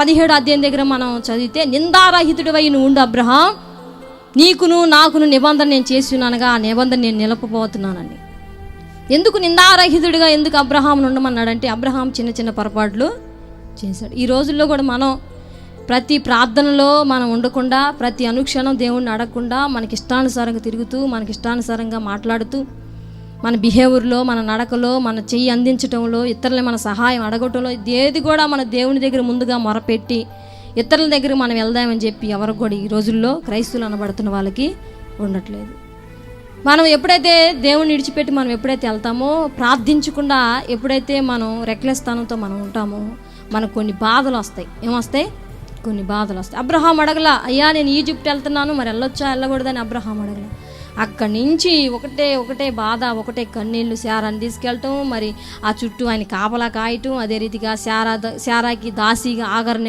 17 అధ్యాయం దగ్గర మనం చదివితే, నిందారహితుడివై నువ్వు ఉండు అబ్రహాం, నీకును నాకును నిబంధన నేను చేసి ఉన్నానుగా, ఆ నిబంధన నేను నిలపబోతున్నానని. ఎందుకు నిందారహితుడిగా ఎందుకు అబ్రహాంను ఉండమన్నాడంటే, అబ్రహాం చిన్న చిన్న పొరపాట్లు చేశాడు. ఈ రోజుల్లో కూడా మనం ప్రతి ప్రార్థనలో మనం ఉండకుండా, ప్రతి అనుక్షణం దేవుణ్ణి అడగకుండా, మనకి ఇష్టానుసారంగా తిరుగుతూ, మనకి ఇష్టానుసారంగా మాట్లాడుతూ, మన బిహేవియర్లో, మన నడకలో, మన చెయ్యి అందించడంలో, ఇతరులని మన సహాయం అడగటంలో, ఏది కూడా మన దేవుని దగ్గర ముందుగా మొరపెట్టి ఇతరుల దగ్గర మనం వెళ్దామని చెప్పి ఎవరికి కూడా ఈ రోజుల్లో క్రైస్తవులు అనబడుతున్న వాళ్ళకి ఉండట్లేదు. మనం ఎప్పుడైతే దేవుని విడిచిపెట్టి మనం ఎప్పుడైతే వెళ్తామో, ప్రార్థించకుండా ఎప్పుడైతే మనం రెక్లెస్ స్థానంతో మనం ఉంటామో, మనకు కొన్ని బాధలు వస్తాయి. ఏమొస్తాయి? కొన్ని బాధలు వస్తాయి. అబ్రహాం అడగలా, అయ్యా నేను ఈజిప్ట్ వెళ్తున్నాను, మరి వెళ్ళొచ్చా వెళ్ళకూడదని అబ్రహాం అడగల. అక్కడి నుంచి ఒకటే బాధ, ఒకటే కన్నీళ్ళు. శారాని తీసుకెళ్ళటం, మరి ఆ చుట్టూ ఆయన కాపలా కాయటం, అదే రీతిగా శారాకి దాసిగా ఆగర్ని